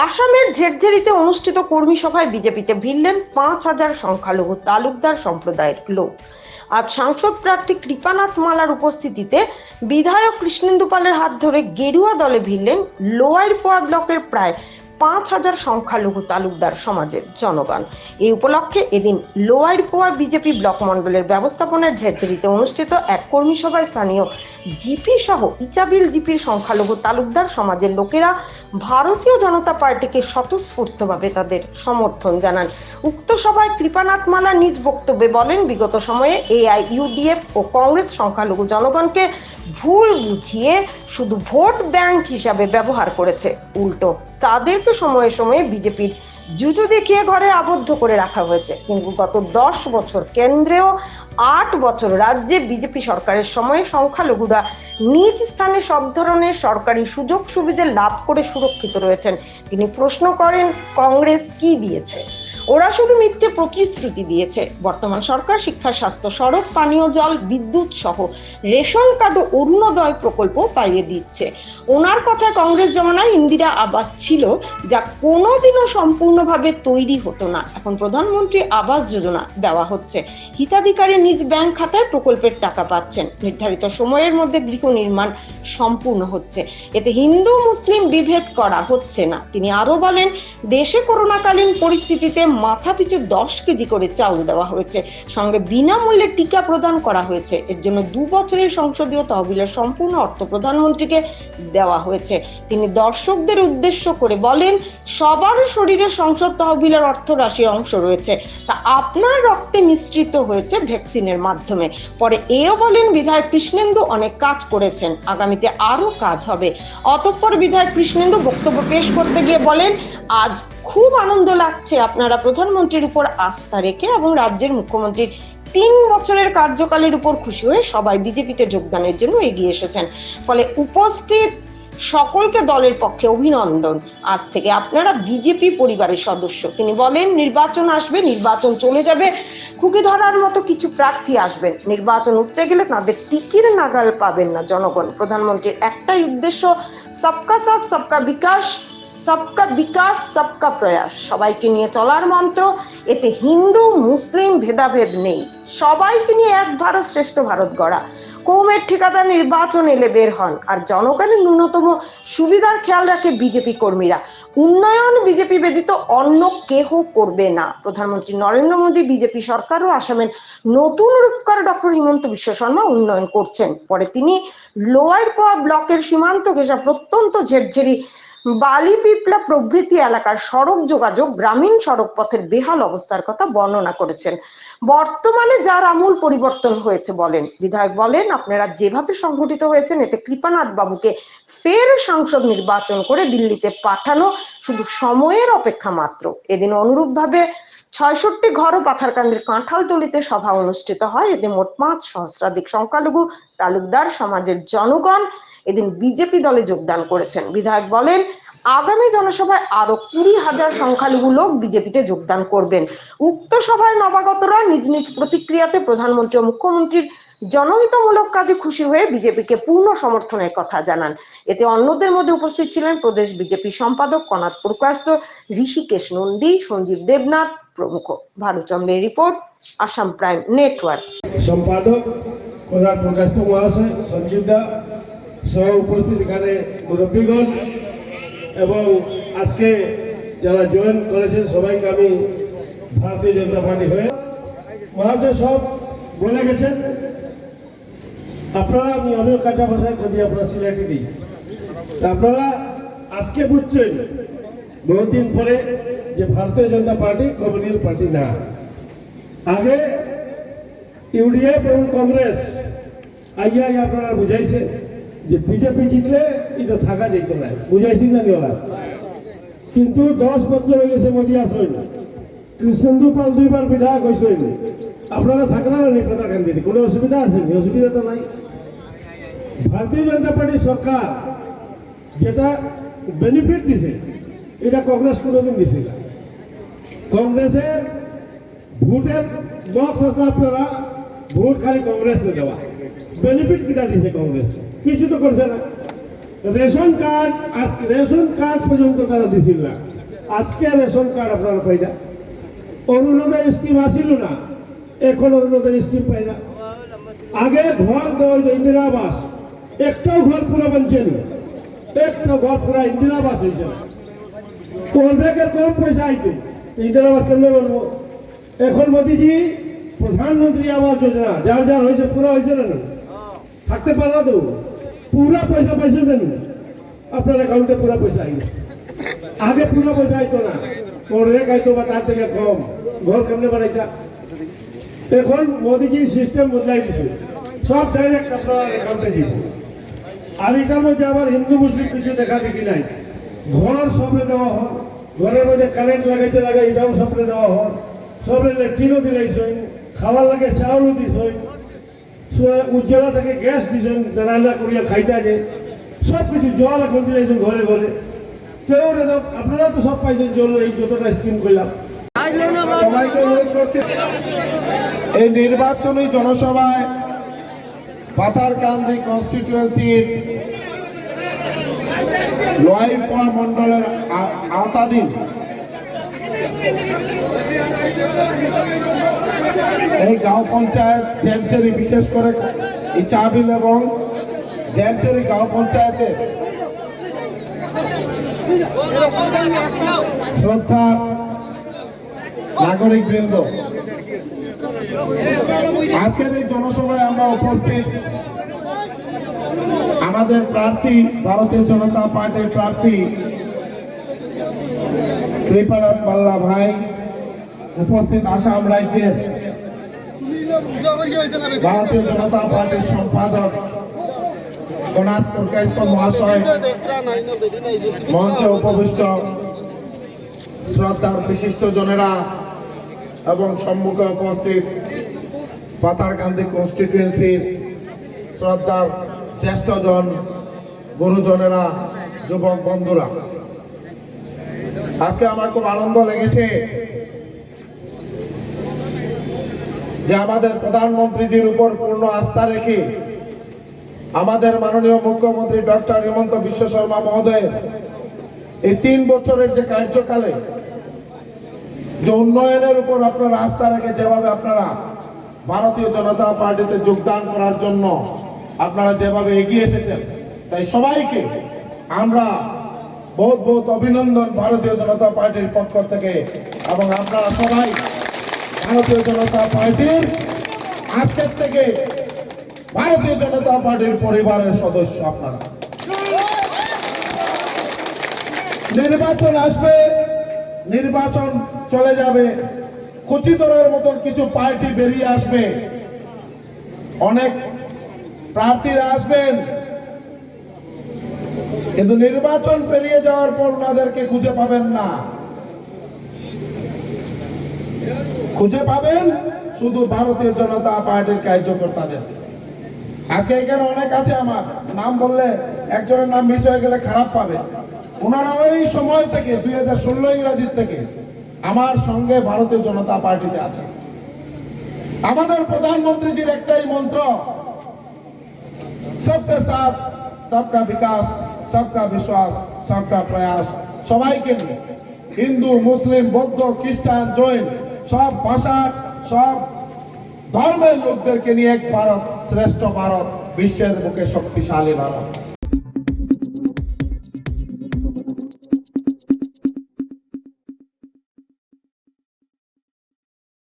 আসামের ঝেরঝেরিতে অনুষ্ঠিত কর্মী সভায় বিজেপিতে ভিড়লেন 5,000 সংখ্যালঘু তালুকদার সম্প্রদায়ের লোক। আজ সাংসদ প্রার্থী কৃপানাথ মালার উপস্থিতিতে বিধায়ক কৃষ্ণেন্দু পালের হাত ধরে গেরুয়া দলে ভিড়লেন লোয়ার পোয়া ব্লকের প্রায় 5,000 সংখ্যালঘু তালুকদার সমাজের জনগণ। এই উপলক্ষে এদিন লোয়ার পোয়া বিজেপি ব্লক মন্ডলের ব্যবস্থাপনায় ঝেরঝেরিতে অনুষ্ঠিত এক কর্মী সভায় স্থানীয় জিপি সহ ইচাবিল জিপির সংখ্যালঘু তালুকদার সমাজের লোকেরা ভারতীয় জনতা পার্টিকে স্বতঃস্ফূর্তভাবে তাদের সমর্থন জানান। উক্ত সভায় কৃপানাথ মালা নিজ বক্তব্যে বলেন, বিগত সময়ে এআইইউডিএফ ও কংগ্রেস সংখ্যালঘু জনগণকে ভুল বুঝিয়ে শুধু ভোট ব্যাংক হিসাবে ব্যবহার করেছে, উল্টো তাদেরকে সময়ে সময়ে বিজেপির জুজু দেখিয়ে ঘরে আবদ্ধ করে রাখা হয়েছে। কিন্তু গত 10 বছর কেন্দ্রেও 8 বছর রাজ্যে বিজেপি সরকারের সময়ে সংখ্যালঘুরা নিজ স্থানে সব ধরনের সরকারি সুযোগ সুবিধা লাভ করে সুরক্ষিত রয়েছেন। তিনি প্রশ্ন করেন, কংগ্রেস কি দিয়েছে? ওরা শুধু মিথ্যে প্রতিশ্রুতি দিয়েছে। বর্তমান সরকার শিক্ষা, স্বাস্থ্য, সড়ক, পানীয় জল, বিদ্যুৎ সহ রেশন কার্ড ও অরুণোদয় প্রকল্প পাইয়ে দিচ্ছে। ওনার কথায় কংগ্রেস জমানায় ইন্দিরা আবাস ছিল, যা কোনোদিনও সম্পূর্ণভাবে তৈরি হতো না। এখন প্রধানমন্ত্রী আবাস যোজনা দেওয়া হচ্ছে, হিতাধিকারী নিজ ব্যাংক খাতায় প্রকল্পের টাকা পাচ্ছেন, নির্ধারিত সময়ের মধ্যে গৃহ নির্মাণ সম্পূর্ণ হচ্ছে, এতে হিন্দু মুসলিম বিভেদ করা হচ্ছে না। তিনি আরো বলেন, দেশে করোনাকালীন পরিস্থিতিতে মাথাপিছু 10 কেজি করে চাউল দেওয়া হয়েছে, সঙ্গে বিনামূল্যে টিকা প্রদান করা হয়েছে। এর জন্য 2 বছরের সংসদীয় তহবিলের সম্পূর্ণ অর্থ প্রধানমন্ত্রীকে দেওয়া হয়েছে। তিনি দর্শকদের উদ্দেশ্য করে বলেন, সবার শরীরে সংসদ তহবিলের অর্থ রাশির অংশ রয়েছে, তা আপনার রক্তে মিশ্রিত হয়েছে ভ্যাকসিনের মাধ্যমে। পরে এও বলেন, বিধায়ক কৃষ্ণেন্দু অনেক কাজ করেছেন, আগামীতে আরো কাজ হবে। অতঃপর বিধায়ক কৃষ্ণেন্দু বক্তব্য পেশ করতে গিয়ে বলেন, আজ খুব আনন্দ লাগছে আপনারা প্রধানমন্ত্রীর উপর আস্থা রেখে এবং রাজ্যের মুখ্যমন্ত্রীর 3 বছরের কার্যকালের উপর খুশি হয়ে সবাই বিজেপিতে যোগদানের জন্য এগিয়ে এসেছেন। ফলে উপস্থিত সকলকে দলের পক্ষে অভিনন্দন। আজ থেকে আপনারা বিজেপি পরিবারের সদস্য। তিনি বলেন, নির্বাচন আসবে, নির্বাচন চলে যাবে, খুকি ধরার মতো কিছু প্রার্থী আসবেন, নির্বাচন উতরে গেলে তাদের টিকির নাগাল পাবেন না জনগণ। প্রধানমন্ত্রীর একটাই উদ্দেশ্য, সবকা সাথ সবকা বিকাশ, সবকা বিকাশ সবকা প্রয়াস, সবাইকে নিয়ে চলার মন্ত্র। এতে হিন্দু মুসলিম ভেদাভেদ নেই, সবাইকে নিয়ে এক ভারত শ্রেষ্ঠ ভারত গড়া। কৌমের ঠিকাদার নির্বাচন এলে বের হন, আর জনগণের ন্যূনতম সুবিধার খেয়াল রাখে বিজেপি কর্মীরা। উন্নয়ন বিজেপি ব্যতীত অন্য কেহ করবে না। প্রধানমন্ত্রী নরেন্দ্র মোদী, বিজেপি সরকার ও আসামের নতুন রূপকার ডক্টর হিমন্ত বিশ্ব শর্মা উন্নয়ন করছেন। পরে তিনি লোয়ার পোয়া ব্লকের সীমান্ত ঘেঁষা প্রত্যন্ত ঝেরঝেরি, বালিপিপলা প্রভৃতি এলাকার সড়ক যোগাযোগ, গ্রামীণ সড়ক পথের বেহাল অবস্থার কথা বর্ণনা করেছেন। বর্তমানে যার আমূল পরিবর্তন হয়েছে বলেন। বিধায়ক বলেন, আপনারা যেভাবে সংগঠিত হয়েছেন, এতে কৃপানাথ বাবুকে ফের সাংসদ নির্বাচন করে দিল্লিতে পাঠানো শুধু সময়ের অপেক্ষা মাত্র। এদিন অনুরূপভাবে 66 ঘর ও পাথারকান্দির কাঁঠালতলিতে সভা অনুষ্ঠিত হয়। এতে মোট 5 সহস্রাধিক সংখ্যালঘু তালুকদার সমাজের জনগণ এদিন বিজেপি দলে যোগদান করেছেন। বিধায়ক বলেন, আগামী জনসভায় আরো 20,000 সংখ্যালঘু লোক বিজেপিতে যোগদান করবেন। উক্ত সভায় নবাগতরা নিজ নিজ প্রতিক্রিয়াতে প্রধানমন্ত্রী ও মুখ্যমন্ত্রীর জনহিতমূলক কাজে খুশি হয়ে বিজেপিকে পূর্ণ সমর্থনের কথা জানান। এতে অন্যদের মধ্যে উপস্থিত ছিলেন প্রদেশ বিজেপি সম্পাদক কনাথ পুরকায়স্থ, ঋষিকেশ নন্দী, সঞ্জীব দেবনাথ প্রমুখ। ভানুচন্দ্রের রিপোর্ট, আসাম প্রাইম নেটওয়ার্ক। সম্পাদক কনাথ পুরকায়স্থ মহাশয়, সঞ্জীব দা সহ উপস্থিত এখানে মুরব্বীগণ এবং আজকে যারা জয়েন করেছেন সবাইকে আমি ভারতীয় জনতা পার্টি হয়ে মহাশয় সব বলে গেছেন। আপনারা আমিও কাঁচা ভাষায় কদি আপনারা সিলেটি দিই, আপনারা আজকে বুঝছেন বহুদিন পরে যে ভারতীয় জনতা পার্টি কমিউনিস্ট পার্টি না। আগে ইউডিএফ এবং কংগ্রেস আইয়া আপনারা বুঝাইছে যে বিজেপি জিতলে এটা থাকা যেত না, বুঝাইছি না ওরা। কিন্তু 10 বছর হয়ে গেছে মোদী আসবেন, কৃষ্ণেন্দু পাল 2 বার বিধায়ক হয়েছেন, আপনারা থাকলেন না পাথারকান্দিতে, কোনো অসুবিধা আছে? অসুবিধা তো নাই। ভারতীয় জনতা পার্টি সরকার যেটা বেনিফিট দিছে এটা কংগ্রেস কোনোদিন দিছে না। কংগ্রেসের ভোটের বক্স আছে, আপনারা ভোট খালি কংগ্রেসে দেওয়া, বেনিফিট কিনা দিছে কংগ্রেস? কিছু তো করছে না। রেশন কার্ড পর্যন্ত তারা দিছিল না। আজকে রেশন কার্ড আপনারা পাই না। অরুণোদয় স্কিম আসিল না, এখন অরুণোদয় স্কিম পাই না। আগে ঘর দেওয়া হইতো ইন্দিরা আবাস, একটাও ঘর পুরো বানছেনি, একটা ঘর পুরা ইন্দিরা আবাস হয়েছে না। অর্ধেকের কম পয়সা আইতো, ইন্দিরা আবাস কেমনে বলবো। এখন মোদীজি প্রধানমন্ত্রী আবাস যোজনা যার যার হয়েছে পুরো হয়েছে না, থাকতে পারলা তো পুরা পয়সা পাইছেন না, আপনার অ্যাকাউন্টে পুরা পয়সা আইছে। আগে পুরো পয়সা আইতো না, অর্ধেক আইতো বা তার থেকে কম। ঘর কেমনে বানাইতা? এখন মোদীজি সিস্টেম বদলাই দিছে, সব ডাইরেক্ট আপনার অ্যাকাউন্টে দিব। আর এটার মধ্যে আবার হিন্দু মুসলিম কিছু দেখা দেখি নাই। ঘর সবরে দেওয়া হয়, ঘরের মধ্যে কারেন্ট লাগাইতে লাগে এটাও সবরে দেওয়া হয়, সবরে ল্যাট্রিনও দিলাইছেন, খাবার লাগে চাউলও দিছেন, উজ্জ্বলা থেকে গ্যাস দিছেন রান্না করিয়া খাইতে যে সব কিছু, জল এখন দিলাইছেন ঘরে ঘরে। কেউ আপনারা তো সব পাইছেন জল, এই যতটা স্কিম করলাম। সবাইকে অনুরোধ করছি, এই নির্বাচনী জনসভায় পাথারকান্দি কনস্টিটিউয়েন্সির লোহাইপাড়া মন্ডলের আওতাধীন এই গাঁও পঞ্চায়েত জেলচেরি, বিশেষ করে ইচাবিল এবং জেলচেরি গাঁও পঞ্চায়েতে শ্রদ্ধা নাগরিক বৃন্দ, আজকের এই জনসভায় আমরা উপস্থিত আমাদের প্রার্থী, ভারতীয় জনতা পার্টির প্রার্থী কৃপানাথ মাল্লা ভাই, উপস্থিত আসাম রাজ্যের ভারতীয় জনতা পার্টির সম্পাদক গণনাথ পুরকায়স্থ মহাশয়, মঞ্চে উপবিষ্ট শ্রদ্ধার বিশিষ্ট জনেরা এবং সম্মুখে উপস্থিত পাথারকান্দি কনস্টিটিউয়েন্সির শ্রদ্ধার জ্যেষ্ঠজন, গুরুজনেরা, যুবক বন্ধুরা, আজকে আমার খুব আনন্দ লেগেছে যে আমাদের প্রধানমন্ত্রীজির উপর পূর্ণ আস্থা রেখে আমাদের মাননীয় মুখ্যমন্ত্রী ডক্টর হিমন্ত বিশ্ব শর্মা মহোদয় এই 3 বছরের যে কার্যকালে যে উন্নয়নের উপর আপনারা আস্থা রেখে যেভাবে আপনারা ভারতীয় জনতা পার্টিতে যোগদান করার জন্য আপনারা যেভাবে এগিয়ে এসেছেন, তাই সবাইকে আমরা বহুত বহুত অভিনন্দন ভারতীয় জনতা পার্টির পক্ষ থেকে। এবং আপনারা সবাই ভারতীয় জনতা পার্টির আজকের থেকে ভারতীয় জনতা পার্টির পরিবারের সদস্য। আপনারা নির্বাচন আসবে, নির্বাচন চলে যাবে, কুচিদরের মতন কিছু পার্টি বেরিয়ে আসবে, অনেক প্রার্থীরা আসবেন, কিন্তু নির্বাচন পেরিয়ে যাওয়ার পর ওনাদেরকে খুঁজে পাবেন না। খুঁজে পাবেন শুধু ভারতীয় জনতা পার্টির কার্যকর্তাদের। আজকে এখানে অনেক আছে, আমার নাম বললে একজনের নাম মিস হয়ে গেলে খারাপ পাবে। ওনারা ওই সময় থেকে 2016 ইংরাজির থেকে আমার সঙ্গে ভারতীয় জনতা পার্টিতে আছে। আমাদের প্রধানমন্ত্রীজির একটাই মন্ত্র, সবকে সাথ সবকা বিকাশ, সবকা বিশ্বাস, সবকা প্রয়াস। সবাইকে নিয়ে, হিন্দু, মুসলিম, বৌদ্ধ, খ্রিস্টান, জৈন, সব ভাষার, সব ধর্মের লোকদেরকে নিয়ে এক ভারত, শ্রেষ্ঠ ভারত, বিশ্বের বুকে শক্তিশালী ভারত।